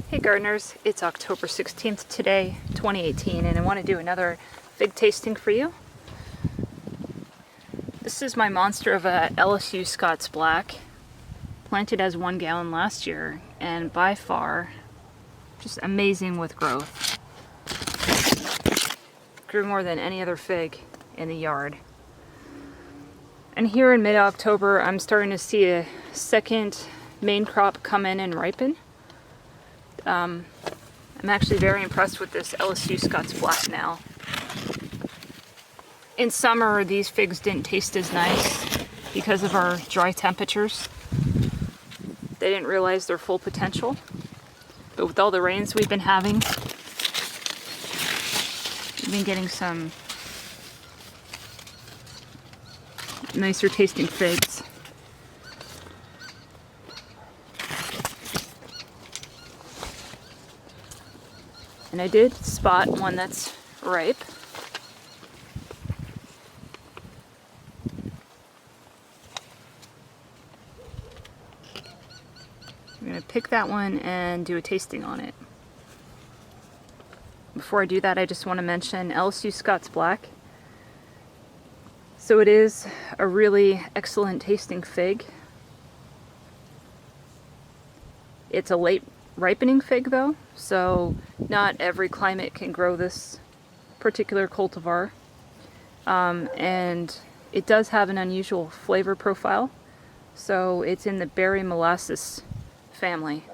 Hey gardeners, it's October 16th today, 2018, and I want to do another fig tasting for you. This is my monster of a LSU Scots Black, planted as 1 gallon last year, and by far just amazing with growth. Grew more than any other fig in the yard. And here in mid-October, I'm starting to see a second main crop come in and ripen. I'm actually very impressed with this LSU Scots Black now. In summer, these figs didn't taste as nice because of our dry temperatures. They didn't realize their full potential. But with all the rains we've been having, we've been getting some nicer tasting figs. And I did spot one that's ripe. I'm going to pick that one and do a tasting on it. Before I do that, I just want to mention LSU Scots Black. So it is a really excellent tasting fig. It's a late ripening fig though, so not every climate can grow this particular cultivar. And it does have an unusual flavor profile, so it's in the berry molasses family.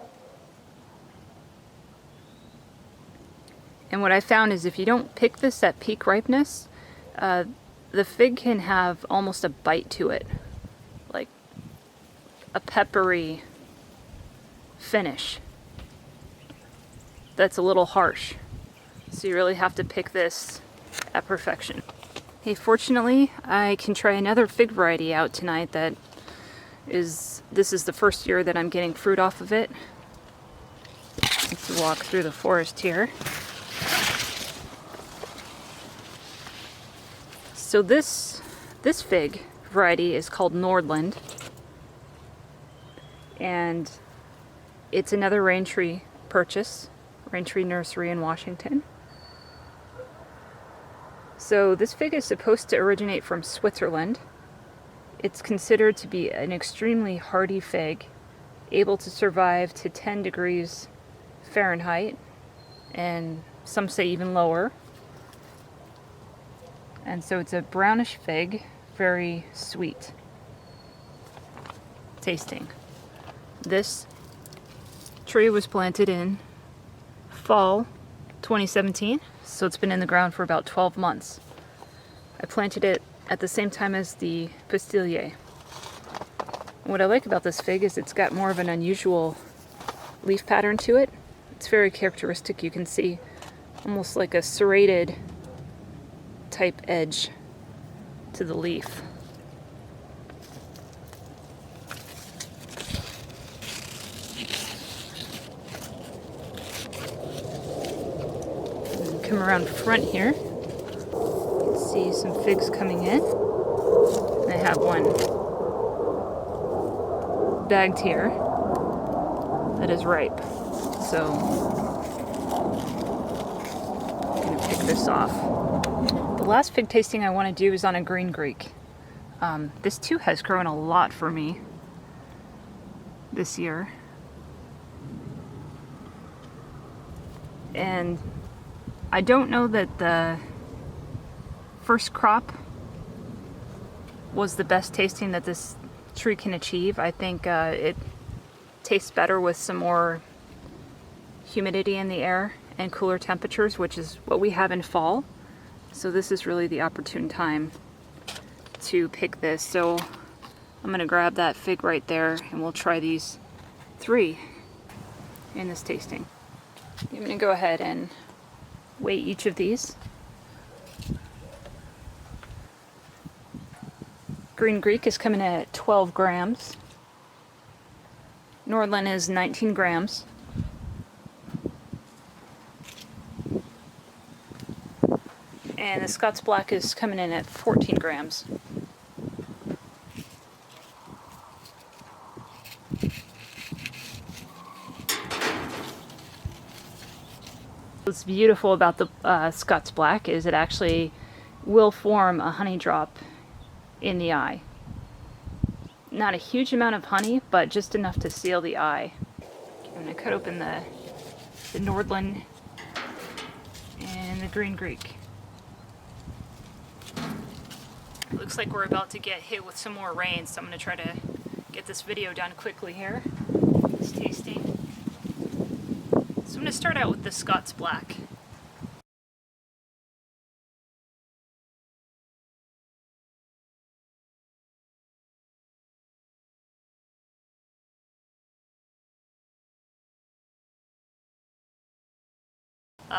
And what I found is if you don't pick this at peak ripeness, the fig can have almost a bite to it, like a peppery finish that's a little harsh. So you really have to pick this at perfection. Hey, fortunately, I can try another fig variety out tonight this is the first year that I'm getting fruit off of it. Let's walk through the forest here. So this fig variety is called Nordland, and it's another rain tree purchase. Rain Tree Nursery in Washington. So this fig is supposed to originate from Switzerland. It's considered to be an extremely hardy fig, able to survive to 10 degrees Fahrenheit, and some say even lower. And so it's a brownish fig, very sweet tasting. This tree was planted in fall 2017, so it's been in the ground for about 12 months. I planted it at the same time as the pistilier. What I like about this fig is it's got more of an unusual leaf pattern to it. It's very characteristic. You can see almost like a serrated type edge to the leaf. Come around front here. You can see some figs coming in. And I have one bagged here that is ripe. So I'm going to pick this off. The last fig tasting I want to do is on a green Greek. This too has grown a lot for me this year. And I don't know that the first crop was the best tasting that this tree can achieve. I think it tastes better with some more humidity in the air and cooler temperatures, which is what we have in fall. So this is really the opportune time to pick this. So I'm going to grab that fig right there and we'll try these 3 in this tasting. I'm going to go ahead and weigh each of these. Green Greek is coming at 12 grams. Nordland is 19 grams. And the Scots Black is coming in at 14 grams. what's beautiful about the Scots Black is it actually will form a honey drop in the eye. Not a huge amount of honey, but just enough to seal the eye. I'm going to cut open the Nordland and the Green Greek. It looks like we're about to get hit with some more rain, so I'm going to try to get this video done quickly here. It's tasting. So I'm going to start out with the Scots Black.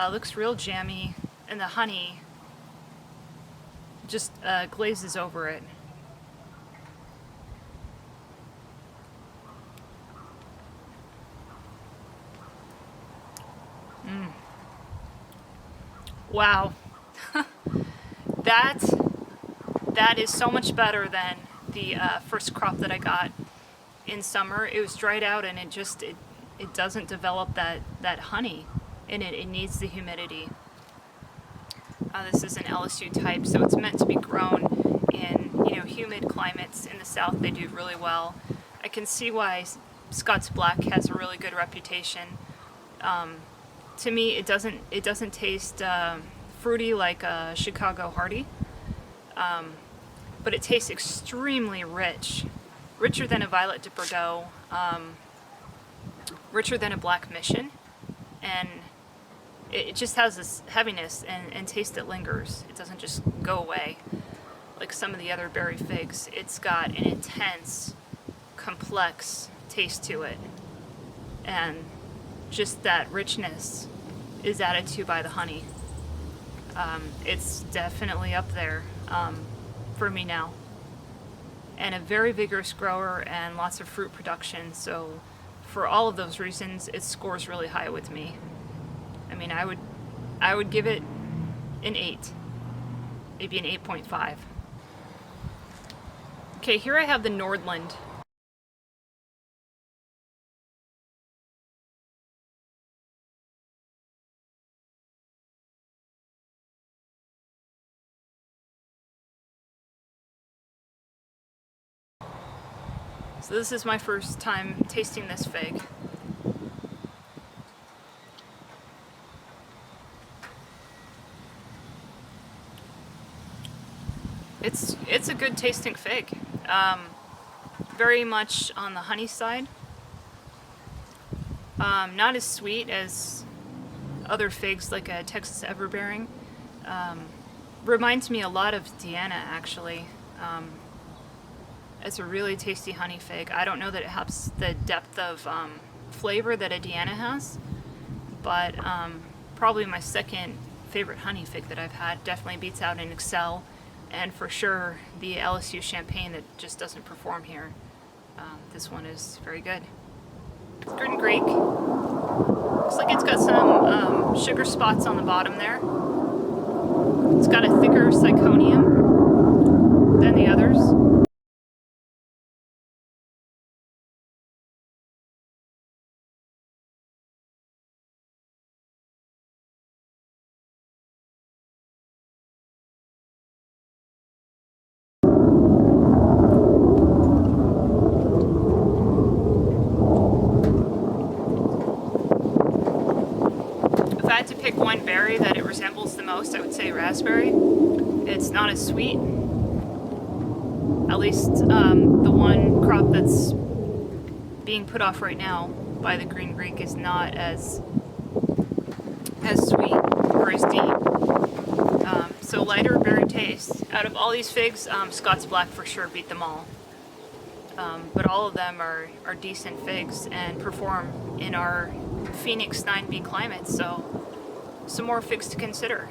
Looks real jammy, and the honey just glazes over it. Wow. That is so much better than the first crop that I got in summer. It was dried out, and it doesn't develop that honey in it. It needs the humidity. This is an LSU type, so it's meant to be grown in humid climates. In the south they do really well. I can see why Scots Black has a really good reputation. To me, it doesn't taste fruity like a Chicago Hardy, but it tastes extremely rich, richer than a Violet de Bordeaux, richer than a Black Mission, and it just has this heaviness and taste that lingers. It doesn't just go away like some of the other berry figs. It's got an intense, complex taste to it, and just that richness is added to by the honey. It's definitely up there for me now. And a very vigorous grower and lots of fruit production, so for all of those reasons it scores really high with me. I mean, I would give it an 8, maybe an 8.5. Okay, here I have the Nordland. So this is my first time tasting this fig. It's a good tasting fig. Very much on the honey side. Not as sweet as other figs like a Texas Everbearing. Reminds me a lot of Deanna, actually. It's a really tasty honey fig. I don't know that it has the depth of flavor that a Deanna has, but probably my second favorite honey fig that I've had. Definitely beats out an Excel, and for sure the LSU Champagne that just doesn't perform here. This one is very good. Green Greek. Looks like it's got some sugar spots on the bottom there. It's got a thicker syconium than the others. If I had to pick one berry that it resembles the most, I would say raspberry. It's not as sweet. At least the one crop that's being put off right now by the Green Greek is not as sweet or as deep. So lighter berry taste. Out of all these figs, Scots Black for sure beat them all. But all of them are decent figs and perform in our Phoenix 9B climate, so some more figs to consider.